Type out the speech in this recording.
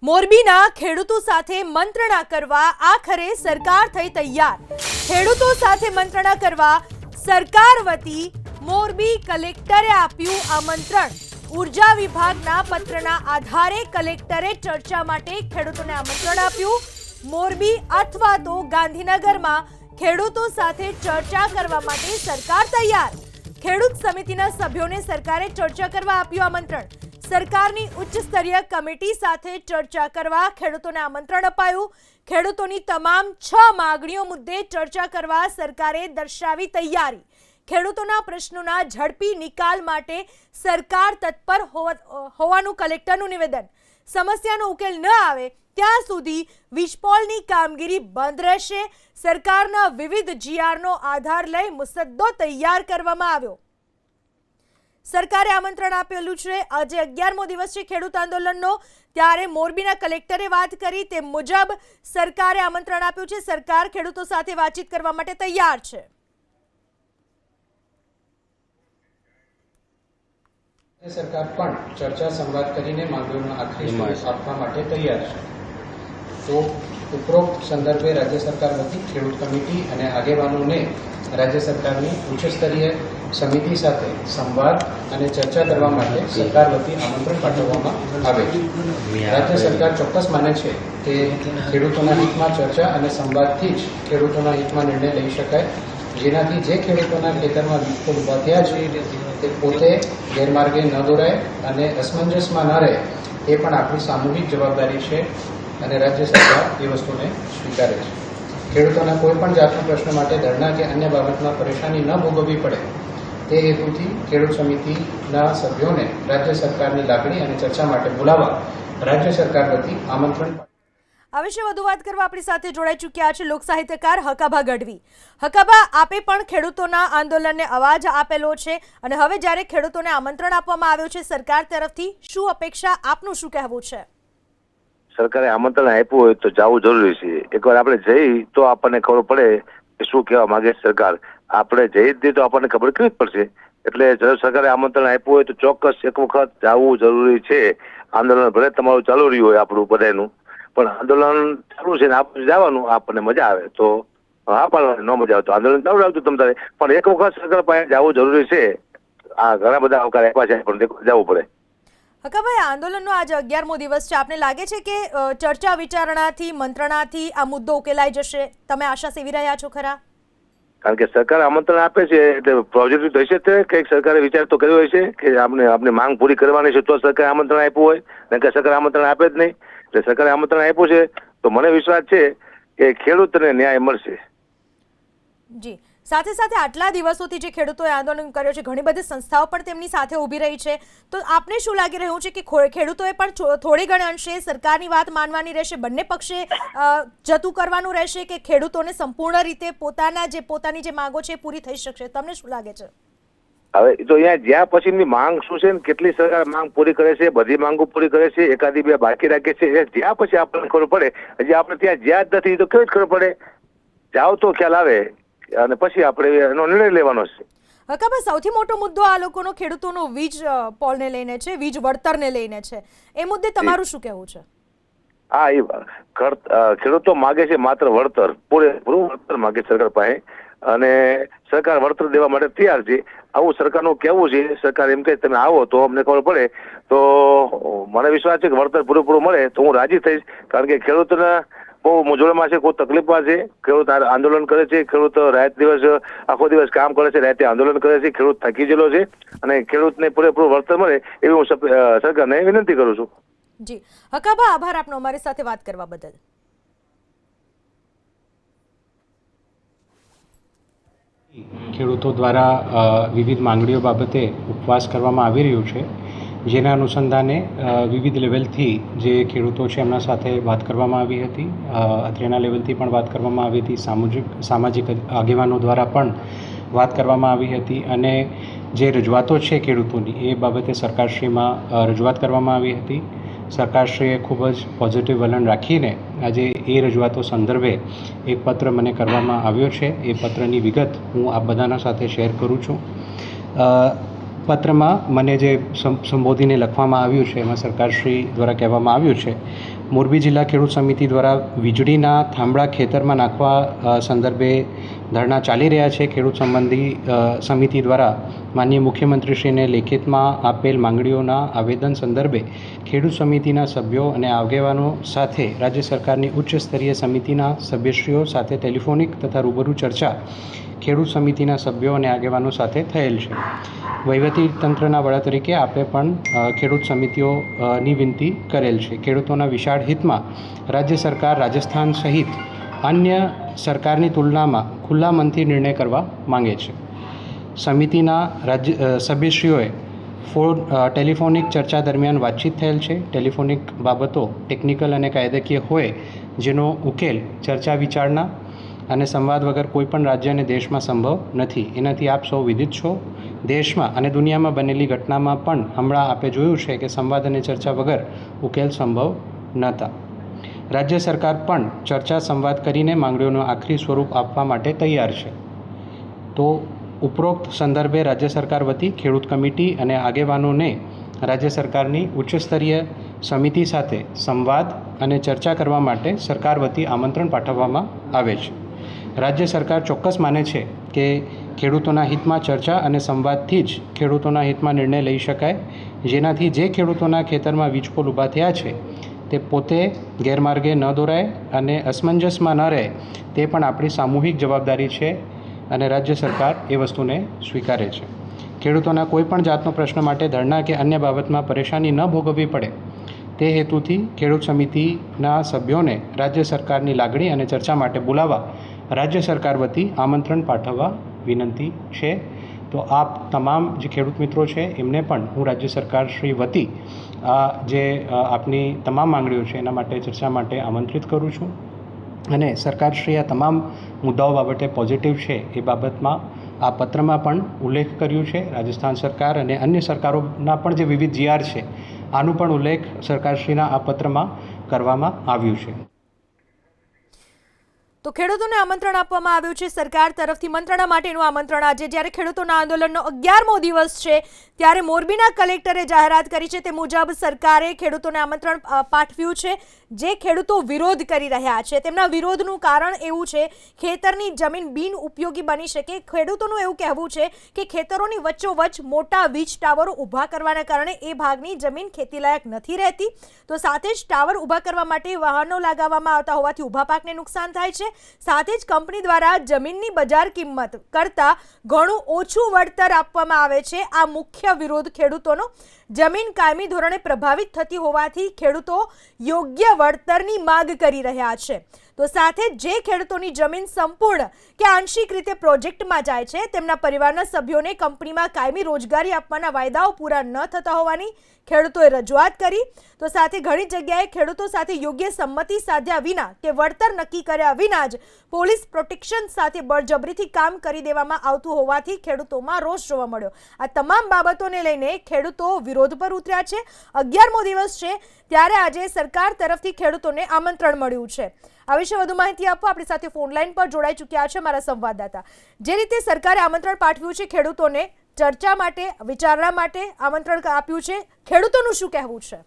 મોરબીના ખેડૂતો સાથે મંત્રણા કરવા આખરે સરકાર થઈ તૈયાર। ખેડૂતો સાથે મંત્રણા કરવા સરકાર વતી મોરબી કલેક્ટરે આપ્યું આમંત્રણ। ઉર્જા વિભાગના પત્રના આધારે કલેક્ટરે ચર્ચા માટે ખેડૂતોને આમંત્રણ આપ્યું। મોરબી અથવા તો ગાંધીનગરમાં ખેડૂતો સાથે ચર્ચા કરવા માટે સરકાર તૈયાર। ખેડૂત સમિતિના સભ્યોને સરકારે ચર્ચા કરવા આપ્યું આમંત્રણ। સરકારની ઉચ્ચ સ્તરીય કમિટી સાથે ચર્ચા કરવા ખેડૂતોને આમંત્રણ અપાયું। ખેડૂતોની તમામ 6 માંગણીઓ મુદ્દે ચર્ચા કરવા સરકારે દર્શાવી તૈયારી। ખેડૂતોના પ્રશ્નોના ઝડપી નિકાલ માટે સરકાર તત્પર હોવાનું કલેક્ટરનું નિવેદન। સમસ્યાનો ઉકેલ ન આવે ત્યાં સુધી વીજપોલની કામગીરી બંધ રહેશે। સરકારના વિવિધ જીઆરનો આધાર લઈ મુસદ્દો તૈયાર કરવામાં આવ્યો। સરકારે આમંત્રણ આપેલું છે। આજે 11મો દિવસ છે ખેડૂત આંદોલનનો, ત્યારે મોરબીના કલેક્ટરે વાત કરી તે મુજબ સરકારે આમંત્રણ આપ્યું છે। સરકાર ખેડૂતો સાથે વાતચીત કરવા માટે તૈયાર છે। સરકાર પણ ચર્ચા સંવાદ કરીને માંગણીઓનો આખરી સ્વરૂપ આપવા માટે તૈયાર છે। તો ઉપરોક્ત સંદર્ભે રાજ્ય સરકાર વતી ખેડૂત કમિટી અને આગેવાનોને રાજ્ય સરકારની ઉચ્ચ સ્તરીય સમિતિ સાથે સંવાદ અને ચર્ચા કરવા માટે સરકાર વતી આમંત્રણ પાઠવવામાં આવે છે। રાજ્ય સરકાર ચોક્કસ માને છે કે ખેડૂતોના હિતમાં ચર્ચા અને સંવાદથી જ ખેડૂતોના હિતમાં નિર્ણય લઈ શકાય, જેનાથી જે ખેડૂતોના ખેતરમાં વીજપોલ ઉભા થયા છે તે પોતે ગેરમાર્ગે ન દોરાય અને અસમંજસમાં ન રહે, એ પણ આપણી સામૂહિક જવાબદારી છે અને રાજ્ય સરકાર એ વસ્તુને સ્વીકારે છે। ખેડૂતોના કોઈ પણ જાતના પ્રશ્ન માટે ધરણા કે અન્ય બાબતમાં પરેશાની ન ભોગવવી પડે તે હેતુથી ખેડૂત સમિતિના સભ્યોને રાજ્ય સરકારની લાગણી અને ચર્ચા માટે બોલાવવા રાજ્ય સરકાર વતી આમંત્રણ। આ વિશે વધુ વાત કરવા આપણી સાથે જોડાઈ ચૂક્યા છે લોક સાહિત્યકાર હકાભા ગઢવી। હકાભા, આપે પણ ખેડૂતોના આંદોલનને અવાજ આપેલો છે અને હવે જ્યારે ખેડૂતોને આમંત્રણ આપવામાં આવ્યું છે સરકાર તરફથી, શું અપેક્ષા, આપનું શું કહેવું છે? સરકારે આમંત્રણ આપ્યું હોય તો જવું જરૂરી છે। એકવાર આપણે જઈ તો આપણને ખબર પડે કે શું કહેવા માંગે સરકાર। આપણે જઈ જ નહીં તો આપણને ખબર કેવી જ પડશે। એટલે જો સરકારે આમંત્રણ આપ્યું હોય તો ચોક્કસ એક વખત જવું જરૂરી છે। આંદોલન ભલે તમારું ચાલુ રહ્યું હોય આપણું બધાનું, પણ આંદોલન ચાલુ છે ને આપણે જવાનું, આપણને મજા આવે તો હા પાડવાની, ન મજા આવે તો આંદોલન ચાલુ રાખજો તમ તારે, પણ એક વખત સરકાર પાસે જવું જરૂરી છે। આ ઘણા બધા આવકાર આપ્યા છે પણ જવું પડે। હકાભાઈ, આંદોલનનો આજે 11મો દિવસ છે, આપને લાગે છે કે ચર્ચા વિચારણાથી, મંત્રણાથી આ મુદ્દો ઉકેલાઈ જશે? તમે આશા સેવી રહ્યા છો ખરા? કારણ કે સરકાર આમંત્રણ આપે છે એટલે પોઝિટિવ તો હશે જ, કંઈક સરકારે વિચાર તો કર્યો હશે કે આપણે માંગ પૂરી કરવાની છે તો સરકારે આમંત્રણ આપ્યું હોય, ને કે સરકાર આમંત્રણ આપે જ નહીં। એટલે સરકારે આમંત્રણ આપ્યું છે તો મને વિશ્વાસ છે કે ખેડૂતને ન્યાય મળશે। જી, સાથે સાથે આટલા દિવસોથી જે ખેડૂતોએ આંદોલન કર્યો છે, ઘણી બધી સંસ્થાઓ પણ તેમની સાથે ઊભી રહી છે, તો આપને શું લાગી રહ્યું છે કે ખેડૂતોએ પણ થોડી ઘણી અંશે સરકારની વાત માનવાની રહેશે? બંને પક્ષે જતું કરવાનું રહેશે કે ખેડૂતોને સંપૂર્ણ રીતે પોતાની જે માંગો છે પૂરી થઈ શકશે? તમને શું લાગે છે? હવે તો અહીંયા જ્યાં પછીની માંગ શું છે ને કેટલી સરકાર માંગ પૂરી કરે છે, બધી માંગો પૂરી કરે છે, એકાદી બે બાકી રાખે છે, જ્યાં પછી આપણને ખબર પડે। હજી આપણે ત્યાં જ્યાં જ નથી તો કેવી જ ખબર પડે? જાઓ તો ખ્યાલ આવે અને પછી આપણે એનો નિર્ણય લેવાનો છે। હકાભાઈ, સૌથી મોટો મુદ્દો આ લોકોનો ખેડૂતોનો વીજ પોલને લઈને છે, વીજ વળતરને લઈને છે, એ મુદ્દે તમારું શું કહેવું છે? હા, એ ખેડૂતો માગે છે માત્ર વળતર, પૂરેપૂરું વળતર માગે સરકાર પાસે, અને સરકાર વળતર દેવા માટે તૈયાર છે। આવું સરકારનું કહેવું છે। સરકાર એમ કહે તમે આવો તો અમને ખબર પડે તો મને વિશ્વાસ છે કે વળતર પૂરેપૂરું મળે તો હું રાજી થઈશ। કારણ કે ખેડૂતોને બહુ મૂંઝવણમાં છે, કોઈ તકલીફમાં છે, ખેડૂત આંદોલન કરે છે, ખેડૂત રાત દિવસ આખો દિવસ કામ કરે છે, રાતે આંદોલન કરે છે, ખેડૂત થાકી ગયેલો છે અને ખેડૂતને પૂરેપૂરું વળતર મળે એવી હું સરકારને વિનંતી કરું છું। જી હકાભા, આભાર આપનો અમારી સાથે વાત કરવા બદલ। ખેડૂતો દ્વારા વિવિધ માંગણીઓ બાબતે ઉપવાસ કરવામાં આવી રહ્યું છે, જેના અનુસંધાને વિવિધ લેવલથી જે ખેડૂતો છે એમના સાથે વાત કરવામાં આવી હતી। અત્રેના લેવલથી પણ વાત કરવામાં આવી હતી, સામાજિક આગેવાનો દ્વારા પણ વાત કરવામાં આવી હતી અને જે રજૂઆતો છે ખેડૂતોની એ બાબતે સરકારશ્રીમાં રજૂઆત કરવામાં આવી હતી। સરકારશ્રીએ ખૂબ જ પોઝિટિવ વલણ રાખીને આજે એ રજૂઆતો સંદર્ભે એક પત્ર મને કરવામાં આવ્યો છે। એ પત્રની વિગત હું આપ બધાના સાથે શેર કરું છું। પત્રમાં મને જે સંબોધીને લખવામાં આવ્યું છે એમાં સરકારશ્રી દ્વારા કહેવામાં આવ્યું છે, મોરબી જિલ્લા ખેડૂત સમિતિ દ્વારા વીજળીના થાંભળા ખેતરમાં નાખવા સંદર્ભે ધરણા ચાલી રહ્યા છે. ખેડૂત સંબંધી સમિતિ દ્વારા માનનીય મુખ્યમંત્રીશ્રીને લેખિતમાં આપેલ માંગણીઓના આવેદન સંદર્ભે ખેડૂત સમિતિના સભ્યો અને આગેવાનો સાથે રાજ્ય સરકારની ઉચ્ચ સ્તરીય સમિતિના સભ્યશ્રીઓ સાથે ટેલિફોનિક તથા રૂબરૂ ચર્ચા ખેડૂત સમિતિના સભ્યો અને આગેવાનો સાથે થયેલ છે. વહીવટી તંત્રના વડા તરીકે આપણે પણ ખેડૂત સમિતિઓની વિનંતી કરેલ છે. ખેડૂતોના વિશાળ હિતમાં રાજ્ય સરકાર રાજસ્થાન સહિત અન્ય સરકારની તુલનામાં ખુલ્લા મનથી નિર્ણય કરવા માંગે છે. સમિતિના સભ્યશ્રીઓએ ટેલિફોનિક ચર્ચા દરમિયાન વાતચીત થયેલ છે. ટેલિફોનિક બાબતો ટેકનિકલ અને કાયદાકીય હોય જેનો ઉકેલ ચર્ચા વિચારણા અને સંવાદ વગર કોઈપણ રાજ્ય અને દેશમાં સંભવ નથી. એનાથી આપ સૌ વિદિત છો. દેશમાં અને દુનિયામાં બનેલી ઘટનામાં પણ હમણાં આપે જોયું છે કે સંવાદ અને ચર્ચા વગર ઉકેલ સંભવ નહોતા. રાજ્ય સરકાર પણ ચર્ચા સંવાદ કરીને માંગણીઓનું આખરી સ્વરૂપ આપવા માટે તૈયાર છે. તો ઉપરોક્ત સંદર્ભે રાજ્ય સરકાર વતી ખેડૂત કમિટી અને આગેવાનોને રાજ્ય સરકારની ઉચ્ચસ્તરીય સમિતિ સાથે સંવાદ અને ચર્ચા કરવા માટે સરકાર વતી આમંત્રણ પાઠવવામાં આવે છે. રાજ્ય સરકાર ચોક્કસ માને છે કે ખેડૂતોના હિતમાં ચર્ચા અને સંવાદથી જ ખેડૂતોના હિતમાં નિર્ણય લઈ શકાય, જેનાથી જે ખેડૂતોના ખેતરમાં વીજપોલ ઊભા થયા છે તે પોતે ગેરમાર્ગે ન દોરાય અને અસમંજસમાં ન રહે, તે પણ આપણી સામૂહિક જવાબદારી છે અને રાજ્ય સરકાર એ વસ્તુને સ્વીકારે છે. ખેડૂતોના કોઈપણ જાતનો પ્રશ્ન માટે ધરણા કે અન્ય બાબતમાં પરેશાની ન ભોગવવી પડે તે હેતુથી ખેડૂત સમિતિના સભ્યોને રાજ્ય સરકારની લાગણી અને ચર્ચા માટે બોલાવવા રાજ્ય સરકાર વતી આમંત્રણ પાઠવવા વિનંતી છે. તો આપ તમામ જે ખેડૂત મિત્રો છે એમને પણ હું રાજ્ય સરકાર શ્રી વતી આ જે આપની તમામ માંગણીઓ છે એના માટે ચર્ચા માટે આમંત્રિત કરું છું. અને સરકારશ્રી આ તમામ મુદ્દાઓ બાબતે પોઝિટિવ છે એ બાબતમાં આ પત્રમાં પણ ઉલ્લેખ કર્યું છે. રાજસ્થાન સરકાર અને અન્ય સરકારોના પણ જે વિવિધ જીઆર છે આનું પણ ઉલ્લેખ સરકારશ્રીના આ પત્રમાં કરવામાં આવ્યું છે. તો ખેડૂતોને આમંત્રણ આપવામાં આવ્યું છે સરકાર તરફથી મંત્રણા માટેનું આમંત્રણ. આજે જ્યારે ખેડૂતોના આંદોલનનો 11મો દિવસ છે ત્યારે મોરબીના કલેક્ટરે જાહેરાત કરી છે તે મુજબ સરકારે ખેડૂતોને આમંત્રણ પાઠવ્યું છે. જે ખેડૂતો વિરોધ કરી રહ્યા છે તેમના વિરોધનું કારણ એવું છે ખેતરની જમીન બિન ઉપયોગી બની શકે. ખેડૂતોનું એવું કહેવું છે કે ખેતરોની વચ્ચોવચ્ચ મોટા વીજ ટાવરો ઊભા કરવાના કારણે એ ભાગની જમીન ખેતીલાયક નથી રહેતી. તો સાથે જ ટાવર ઊભા કરવા માટે વાહનો લગાવવામાં આવતા હોવાથી ઊભા પાકને નુકસાન થાય છે. સાથે જ કંપની દ્વારા જમીનની બજાર કિંમત કરતાં ઘણું ઓછું વળતર આપવામાં આવે છે. આ મુખ્ય વિરોધ ખેડૂતોનો. જમીન કાયમી ધોરણે પ્રભાવિત થતી હોવાથી ખેડૂતો યોગ્ય વળતરની માંગ કરી રહ્યા છે. તો સાથે જે ખેડૂતોની જમીન સંપૂર્ણ કે આંશિક રીતે પ્રોજેક્ટમાં જાય છે તેમના પરિવારના સભ્યોને કંપનીમાં કાયમી રોજગારી આપવાના વાયદાઓ પૂરા ન થતા હોવાની ખેડૂતોએ રજૂઆત કરી. તો સાથે ઘણી જગ્યાએ ખેડૂતો સાથે યોગ્ય સંમતિ સાધ્યા વિના કે વળતર નક્કી કર્યા વિના જ પોલીસ પ્રોટેક્શન સાથે બળજબરીથી કામ કરી દેવામાં આવતું હોવાથી ખેડૂતોમાં રોષ જોવા મળ્યો. આ તમામ બાબતોને લઈને ખેડૂતો વિરોધ પર ઉતર્યા છે. 11મો દિવસ છે ત્યારે આજે સરકાર તરફથી ખેડૂતોને આમંત્રણ મળ્યું છે. આ વિશે વધુ માહિતી આપવા આપણી સાથે ફોન લાઈન પર જોડાઈ ચૂક્યા છે મારા સંવાદદાતા. જે રીતે સરકારે આમંત્રણ પાઠવ્યું છે ખેડૂતોને ચર્ચા માટે વિચારણા માટે આમંત્રણ આપ્યું છે, ખેડૂતોનું શું કહેવું છે?